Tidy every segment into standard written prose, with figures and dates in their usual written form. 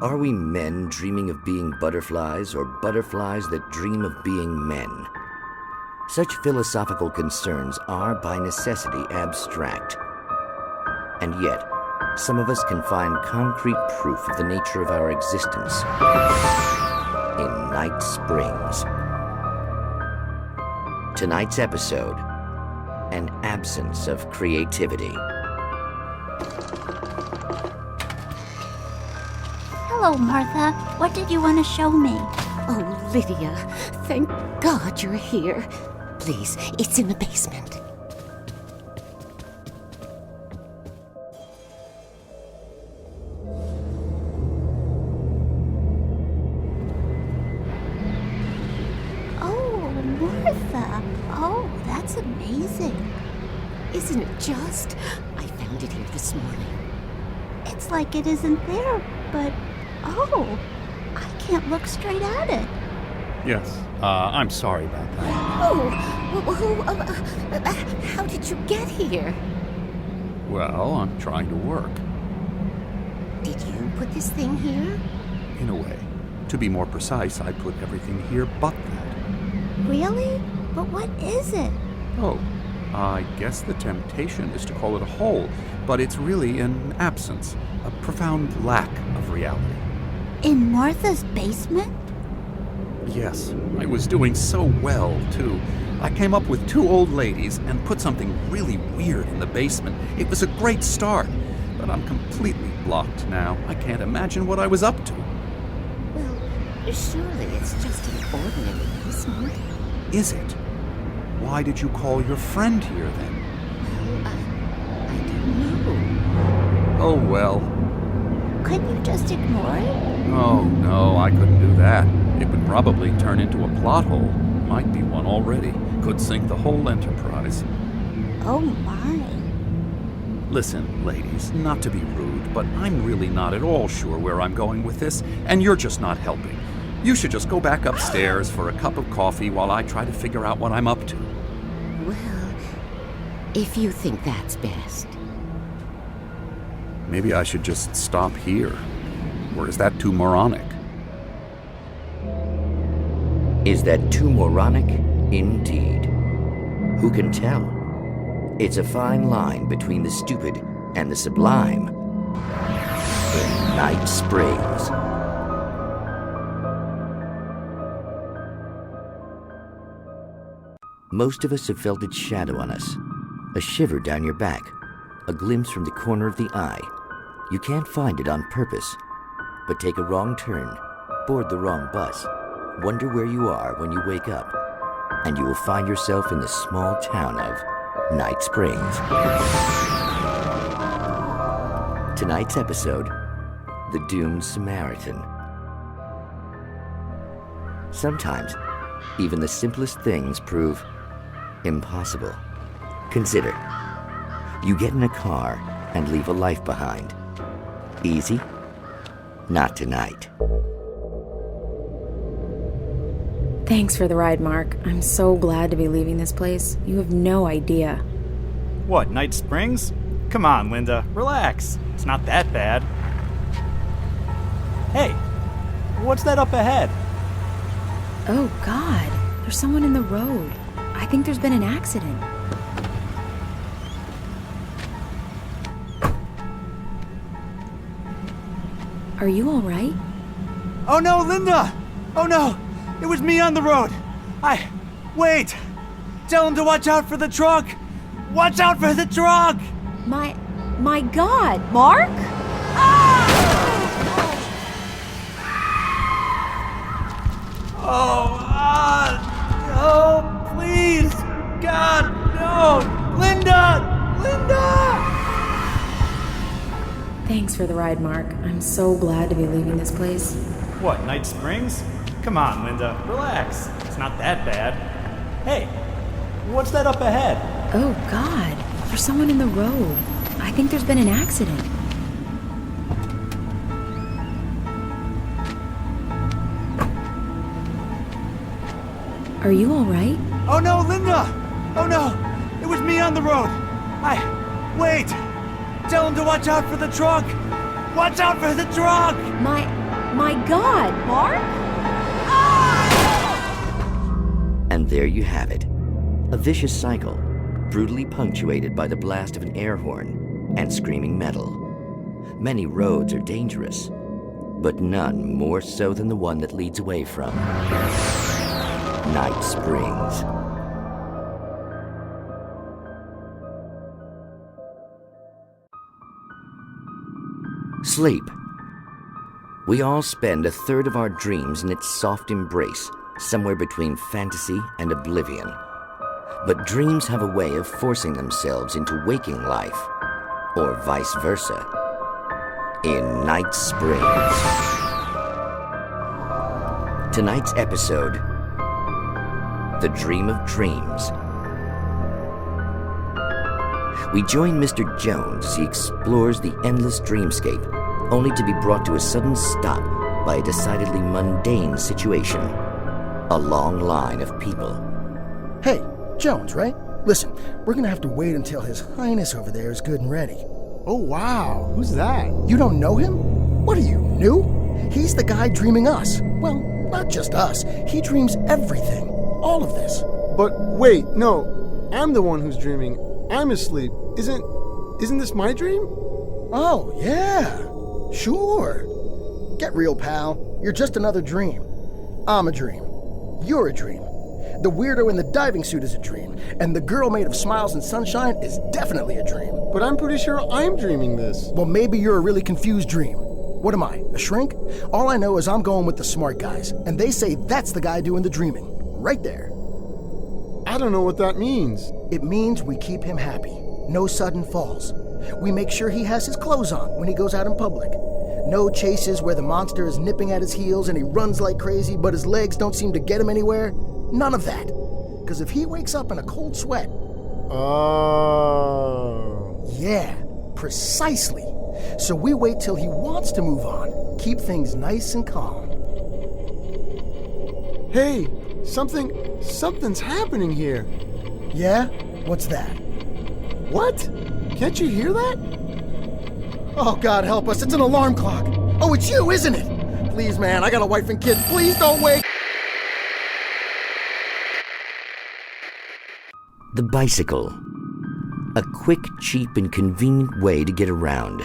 Are we men dreaming of being butterflies, or butterflies that dream of being men? Such philosophical concerns are by necessity abstract. And yet, some of us can find concrete proof of the nature of our existence in Night Springs. Tonight's episode, an absence of creativity. Hello, Martha. What did you want to show me? Oh, Lydia, thank God you're here. Please, it's in the basement. Oh, Martha. Oh, that's amazing. Isn't it just? I found it here this morning. It's like it isn't there, but... Oh, I can't look straight at it. Yes, I'm sorry about that. How did you get here? Well, I'm trying to work. Did you put this thing here? In a way. To be more precise, I put everything here but that. Really? But what is it? Oh, I guess the temptation is to call it a hole, but it's really an absence, a profound lack of reality. In Martha's basement? Yes, I was doing so well, too. I came up with 2 old ladies and put something really weird in the basement. It was a great start, but I'm completely blocked now. I can't imagine what I was up to. Well, surely it's just an ordinary basement. Is it? Why did you call your friend here, then? Well, I don't know. Oh, well. Couldn't you just ignore it? Oh, no, I couldn't do that. It would probably turn into a plot hole. Might be one already. Could sink the whole enterprise. Oh, my. Listen, ladies, not to be rude, but I'm really not at all sure where I'm going with this, and you're just not helping. You should just go back upstairs for a cup of coffee while I try to figure out what I'm up to. Well, if you think that's best. Maybe I should just stop here. Or is that too moronic? Is that too moronic? Indeed. Who can tell? It's a fine line between the stupid and the sublime in Night Springs. Most of us have felt its shadow on us. A shiver down your back. A glimpse from the corner of the eye. You can't find it on purpose. But take a wrong turn, board the wrong bus, wonder where you are when you wake up, and you will find yourself in the small town of Night Springs. Tonight's episode, The Doomed Samaritan. Sometimes, even the simplest things prove impossible. Consider, you get in a car and leave a life behind. Easy? Not tonight. Thanks for the ride, Mark. I'm so glad to be leaving this place. You have no idea. What, Night Springs? Come on, Linda, relax. It's not that bad. Hey, what's that up ahead? Oh, God. There's someone in the road. I think there's been an accident. Are you all right? Oh no, Linda! Oh no! It was me on the road! Wait! Tell him to watch out for the truck! Watch out for the truck! My God, Mark? Oh, please! God, no! Linda! Linda! Thanks for the ride, Mark. I'm so glad to be leaving this place. What, Night Springs? Come on, Linda, relax. It's not that bad. Hey, what's that up ahead? Oh, God. There's someone in the road. I think there's been an accident. Are you all right? Oh no, Linda! Oh no! It was me on the road! Wait! Tell him to watch out for the truck! Watch out for the truck! My God, Mark? And there you have it. A vicious cycle, brutally punctuated by the blast of an air horn and screaming metal. Many roads are dangerous, but none more so than the one that leads away from Night Springs. Sleep. We all spend a third of our dreams in its soft embrace, somewhere between fantasy and oblivion. But dreams have a way of forcing themselves into waking life, or vice versa, in Night Springs. Tonight's episode, The Dream of Dreams. We join Mr. Jones as he explores the endless dreamscape, only to be brought to a sudden stop by a decidedly mundane situation. A long line of people. Hey, Jones, right? Listen, we're gonna have to wait until His Highness over there is good and ready. Oh, wow. Who's that? You don't know him? What are you, new? He's the guy dreaming us. Well, not just us. He dreams everything. All of this. But wait, no. I'm the one who's dreaming. I'm asleep. Isn't this my dream? Oh, yeah. Sure. Get real, pal. You're just another dream. I'm a dream. You're a dream. The weirdo in the diving suit is a dream, and the girl made of smiles and sunshine is definitely a dream. But I'm pretty sure I'm dreaming this. Well, maybe you're a really confused dream. What am I, a shrink? All I know is I'm going with the smart guys, and they say that's the guy doing the dreaming. Right there. I don't know what that means. It means we keep him happy. No sudden falls. We make sure he has his clothes on when he goes out in public. No chases where the monster is nipping at his heels and he runs like crazy, but his legs don't seem to get him anywhere. None of that. Because if he wakes up in a cold sweat... Oh. Yeah, precisely. So we wait till he wants to move on. Keep things nice and calm. Hey, something's happening here. Yeah? What's that? What? Can't you hear that? Oh, God help us, it's an alarm clock. Oh, it's you, isn't it? Please, man, I got a wife and kids. Please don't wake... The bicycle. A quick, cheap, and convenient way to get around.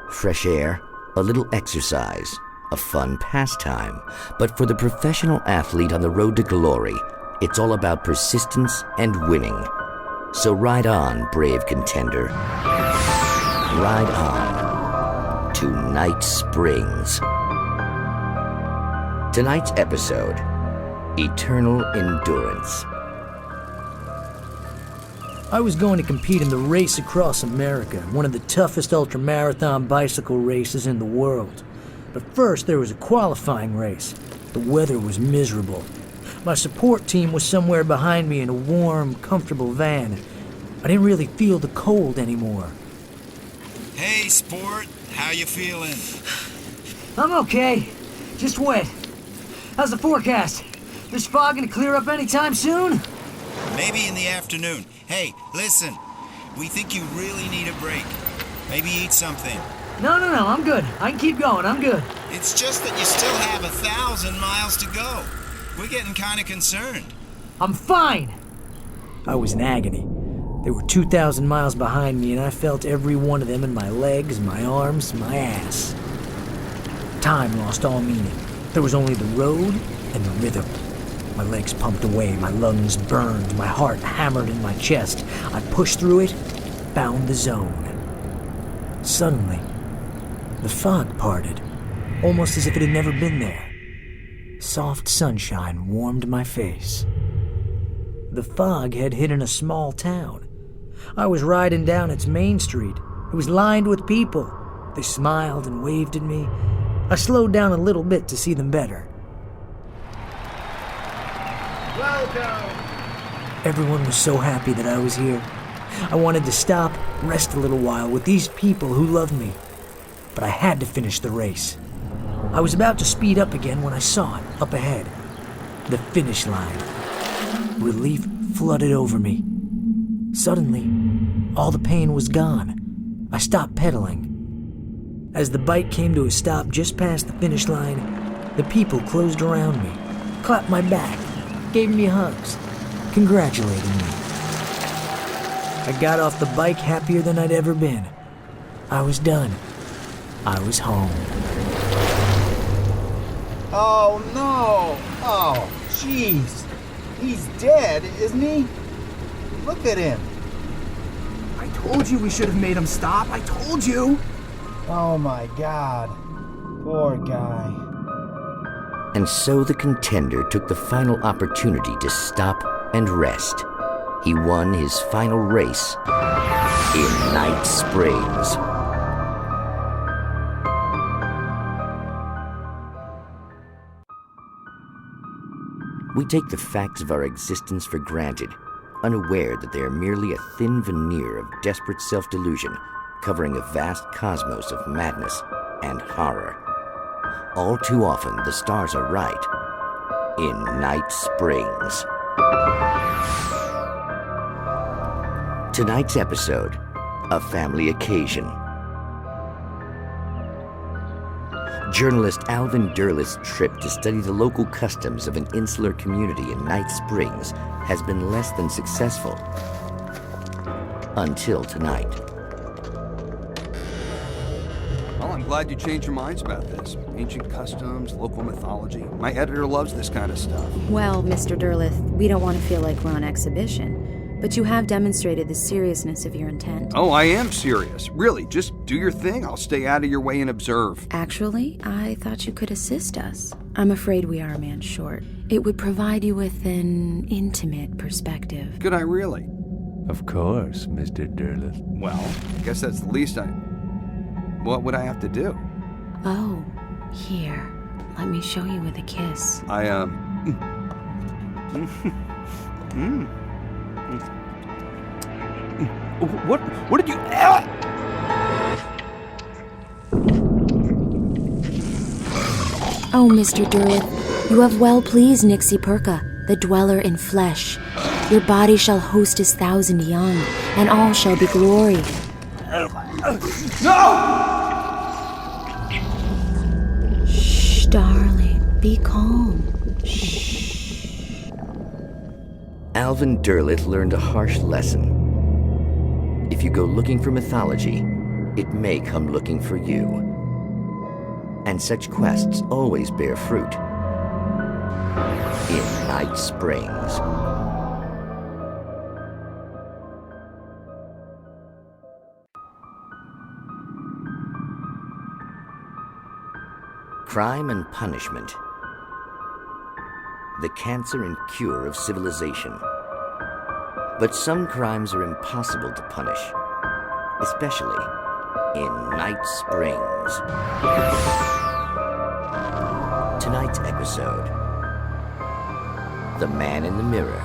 Fresh air, a little exercise, a fun pastime. But for the professional athlete on the road to glory, it's all about persistence and winning. So ride on, brave contender. Ride on to Night Springs. Tonight's episode, Eternal Endurance. I was going to compete in the Race Across America, one of the toughest ultramarathon bicycle races in the world. But first, there was a qualifying race. The weather was miserable. My support team was somewhere behind me in a warm, comfortable van. I didn't really feel the cold anymore. Hey, sport. How you feeling? I'm okay. Just wet. How's the forecast? This fog gonna clear up anytime soon? Maybe in the afternoon. Hey, listen. We think you really need a break. Maybe eat something. No, I'm good. I can keep going, I'm good. It's just that you still have 1,000 miles to go. We're getting kind of concerned. I'm fine! I was in agony. They were 2,000 miles behind me, and I felt every one of them in my legs, my arms, my ass. Time lost all meaning. There was only the road and the rhythm. My legs pumped away, my lungs burned, my heart hammered in my chest. I pushed through it, found the zone. Suddenly, the fog parted, almost as if it had never been there. Soft sunshine warmed my face. The fog had hidden a small town. I was riding down its main street. It was lined with people. They smiled and waved at me. I slowed down a little bit to see them better. Welcome! Everyone was so happy that I was here. I wanted to stop, rest a little while with these people who loved me. But I had to finish the race. I was about to speed up again when I saw it, up ahead. The finish line. Relief flooded over me. Suddenly, all the pain was gone. I stopped pedaling. As the bike came to a stop just past the finish line, the people closed around me, clapped my back, gave me hugs, congratulating me. I got off the bike happier than I'd ever been. I was done. I was home. Oh, no! Oh, jeez. He's dead, isn't he? Look at him. I told you we should have made him stop. I told you. Oh, my God. Poor guy. And so the contender took the final opportunity to stop and rest. He won his final race in Night Springs. We take the facts of our existence for granted, unaware that they are merely a thin veneer of desperate self-delusion covering a vast cosmos of madness and horror. All too often, the stars are right in Night Springs. Tonight's episode, A Family Occasion. Journalist Alvin Derleth's trip to study the local customs of an insular community in Night Springs has been less than successful. Until tonight. Well, I'm glad you changed your minds about this. Ancient customs, local mythology. My editor loves this kind of stuff. Well, Mr. Derleth, we don't want to feel like we're on exhibition, but you have demonstrated the seriousness of your intent. Oh, I am serious. Really, just do your thing. I'll stay out of your way and observe. Actually, I thought you could assist us. I'm afraid we are a man short. It would provide you with an intimate perspective. Could I really? Of course, Mr. Derleth. Well, I guess that's the least I... What would I have to do? Oh, here. Let me show you with a kiss. What did you... Oh, Mr. Derleth, you have well pleased Nixie Perka, the dweller in flesh. Your body shall host his 1,000 young, and all shall be glory. No! Shh, darling, be calm. Shh. Alvin Derleth learned a harsh lesson. If you go looking for mythology, it may come looking for you. And such quests always bear fruit in Night Springs. Crime and punishment. The cancer and cure of civilization. But some crimes are impossible to punish, especially in Night Springs. Tonight's episode, The Man in the Mirror.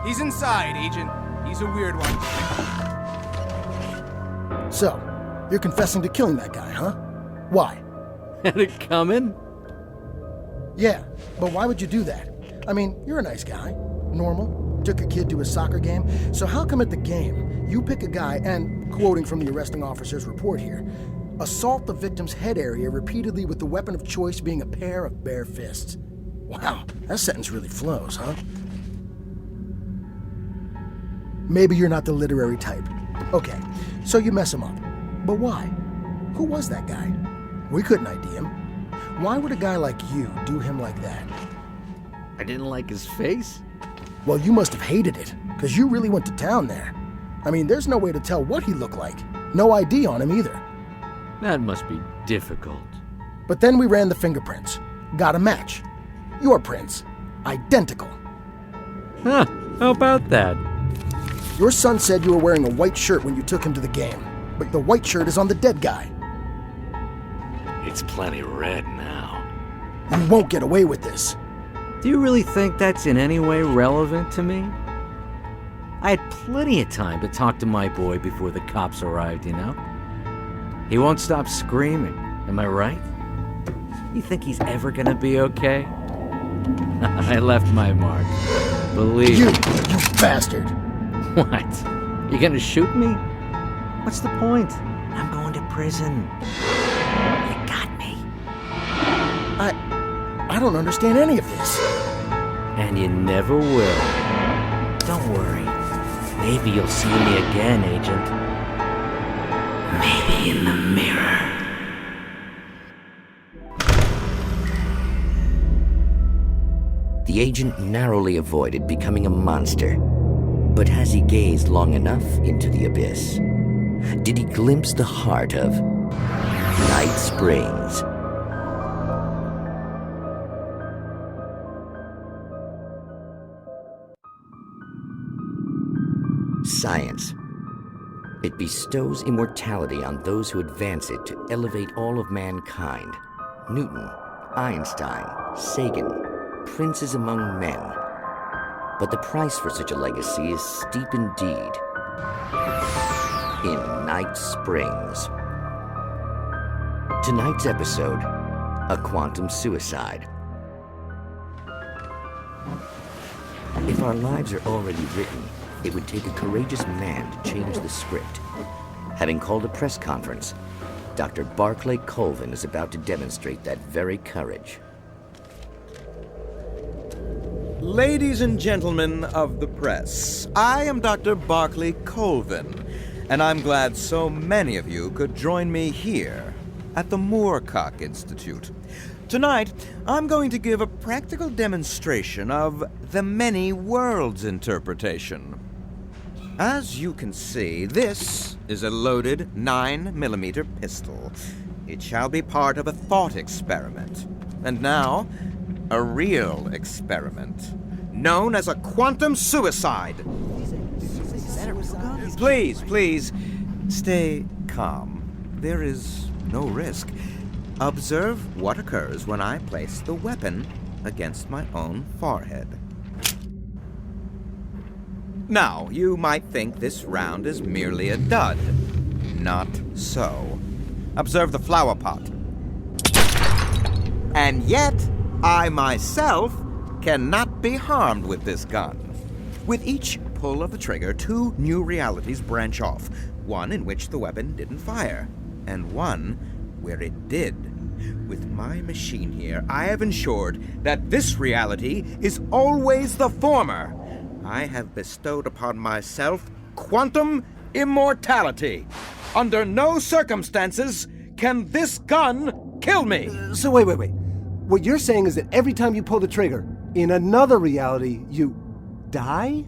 He's inside, Agent. He's a weird one. So, you're confessing to killing that guy, huh? Why? Had it coming? Yeah, but why would you do that? I mean, you're a nice guy. Normal. Took a kid to a soccer game. So how come at the game, you pick a guy and, quoting from the arresting officer's report here, assault the victim's head area repeatedly with the weapon of choice being a pair of bare fists? Wow, that sentence really flows, huh? Maybe you're not the literary type. Okay, so you mess him up. But why? Who was that guy? We couldn't ID him. Why would a guy like you do him like that? I didn't like his face. Well, you must have hated it, because you really went to town there. I mean, there's no way to tell what he looked like. No ID on him either. That must be difficult. But then we ran the fingerprints. Got a match. Your prints. Identical. Huh, how about that? Your son said you were wearing a white shirt when you took him to the game, but the white shirt is on the dead guy. It's plenty red now. You won't get away with this. Do you really think that's in any way relevant to me? I had plenty of time to talk to my boy before the cops arrived, you know? He won't stop screaming, am I right? You think he's ever gonna be okay? I left my mark. believe You me. bastard! What? You gonna shoot me? What's the point? I'm going to prison. You got me. I don't understand any of this. And you never will. Don't worry. Maybe you'll see me again, Agent. Maybe in the mirror. The agent narrowly avoided becoming a monster. But has he gazed long enough into the abyss? Did he glimpse the heart of Night Springs? Science. It bestows immortality on those who advance it to elevate all of mankind. Newton, Einstein, Sagan, princes among men. But the price for such a legacy is steep indeed. In Night Springs. Tonight's episode, a quantum suicide. If our lives are already written, it would take a courageous man to change the script. Having called a press conference, Dr. Barclay Colvin is about to demonstrate that very courage. Ladies and gentlemen of the press, I am Dr. Barclay Colvin, and I'm glad so many of you could join me here at the Moorcock Institute. Tonight, I'm going to give a practical demonstration of the many worlds interpretation. As you can see, this is a loaded 9mm pistol. It shall be part of a thought experiment. And now, a real experiment, known as a quantum suicide. Please, stay calm. There is no risk. Observe what occurs when I place the weapon against my own forehead. Now, you might think this round is merely a dud. Not so. Observe the flower pot. And yet, I myself cannot be harmed with this gun. With each pull of the trigger, 2 new realities branch off. One in which the weapon didn't fire, and one where it did. With my machine here, I have ensured that this reality is always the former. I have bestowed upon myself quantum immortality. Under no circumstances can this gun kill me. So wait. What you're saying is that every time you pull the trigger, in another reality, you die?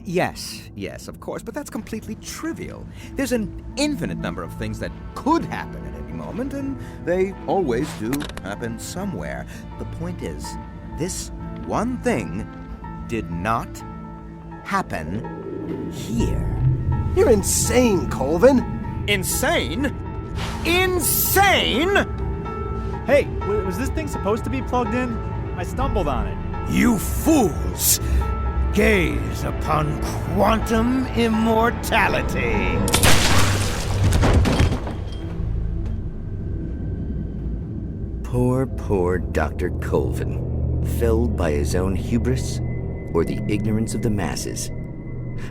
Yes, of course, but that's completely trivial. There's an infinite number of things that could happen at any moment, and they always do happen somewhere. The point is, this one thing did not happen here. You're insane, Colvin. Insane? Insane? Hey, was this thing supposed to be plugged in? I stumbled on it. You fools! Gaze upon quantum immortality. Poor Dr. Colvin, felled by his own hubris or the ignorance of the masses.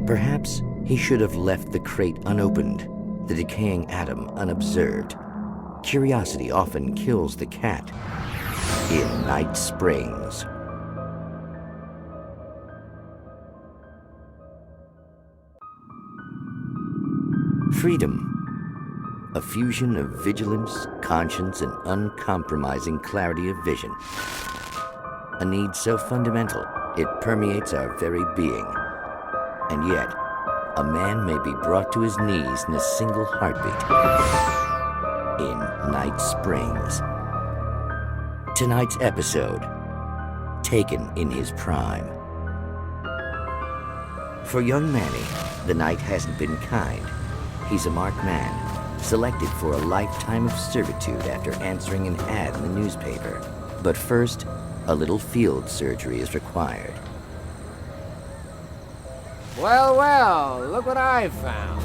Perhaps he should have left the crate unopened, the decaying atom unobserved. Curiosity often kills the cat. In Night Springs. Freedom. A fusion of vigilance, conscience, and uncompromising clarity of vision. A need so fundamental, it permeates our very being. And yet, a man may be brought to his knees in a single heartbeat. In Night Springs. Tonight's episode, taken in his prime. For young Manny, the night hasn't been kind. He's a marked man, selected for a lifetime of servitude after answering an ad in the newspaper. But first, a little field surgery is required. Well, look what I found.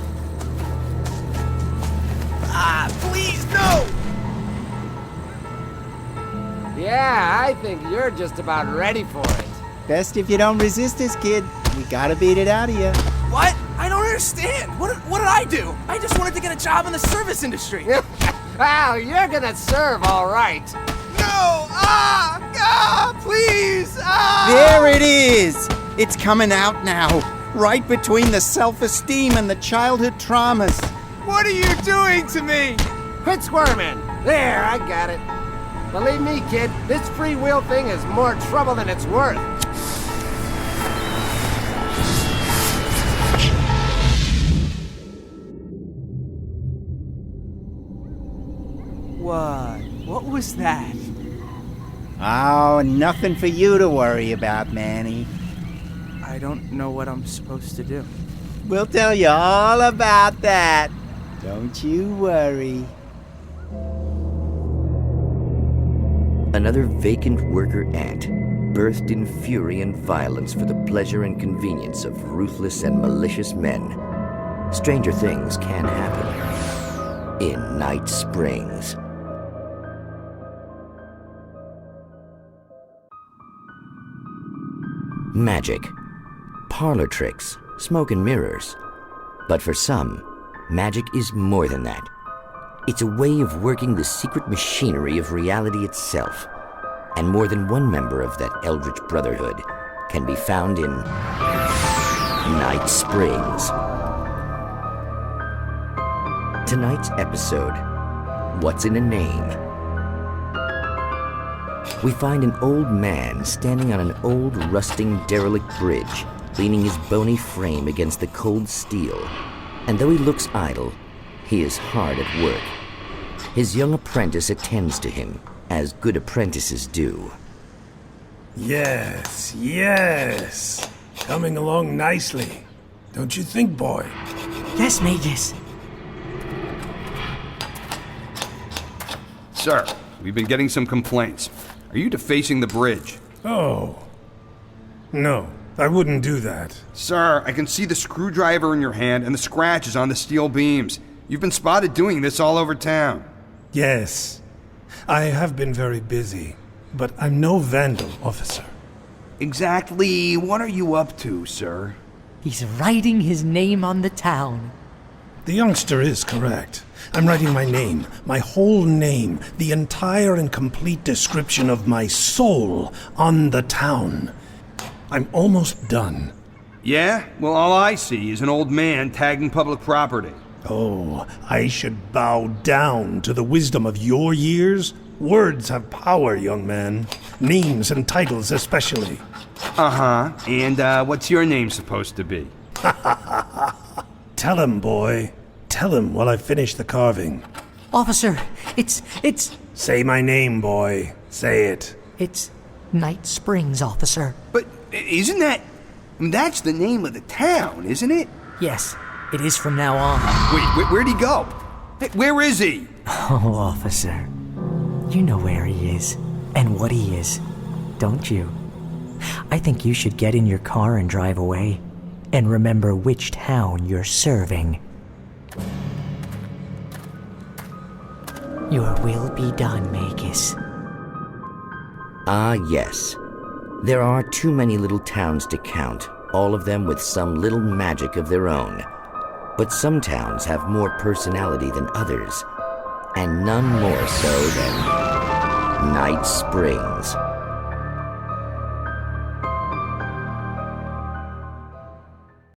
Please, no! Yeah, I think you're just about ready for it. Best if you don't resist this, kid. We gotta beat it out of you. What? I don't understand. What did I do? I just wanted to get a job in the service industry. Wow, you're gonna serve all right. No! Please! There it is! It's coming out now. Right between the self-esteem and the childhood traumas. What are you doing to me? Quit squirming. There, I got it. Believe me, kid, this free will thing is more trouble than it's worth. What was that? Oh, nothing for you to worry about, Manny. I don't know what I'm supposed to do. We'll tell you all about that. Don't you worry. Another vacant worker ant, birthed in fury and violence for the pleasure and convenience of ruthless and malicious men. Stranger things can happen in Night Springs. Magic, parlor tricks, smoke and mirrors. But for some, magic is more than that. It's a way of working the secret machinery of reality itself. And more than one member of that eldritch brotherhood can be found in Night Springs. Tonight's episode, What's in a Name? We find an old man standing on an old, rusting, derelict bridge, leaning his bony frame against the cold steel. And though he looks idle, he is hard at work. His young apprentice attends to him, as good apprentices do. Yes. Coming along nicely. Don't you think, boy? Yes, Magus. Sir, we've been getting some complaints. Are you defacing the bridge? Oh. No, I wouldn't do that. Sir, I can see the screwdriver in your hand and the scratches on the steel beams. You've been spotted doing this all over town. Yes. I have been very busy, but I'm no vandal, officer. Exactly what are you up to, sir? He's writing his name on the town. The youngster is correct. I'm writing my name, my whole name, the entire and complete description of my soul on the town. I'm almost done. Yeah? Well, all I see is an old man tagging public property. Oh, I should bow down to the wisdom of your years? Words have power, young man. Names and titles especially. Uh-huh. And what's your name supposed to be? Tell him, boy. Tell him while I finish the carving. Officer, it's... Say my name, boy. Say it. It's Night Springs, officer. But isn't that... That's the name of the town, isn't it? Yes, it is from now on. Wait, where'd he go? Where is he? Oh, officer. You know where he is, and what he is, don't you? I think you should get in your car and drive away, and remember which town you're serving. Your will be done, Magus. Ah, yes. There are too many little towns to count, all of them with some little magic of their own. But some towns have more personality than others, and none more so than Night Springs.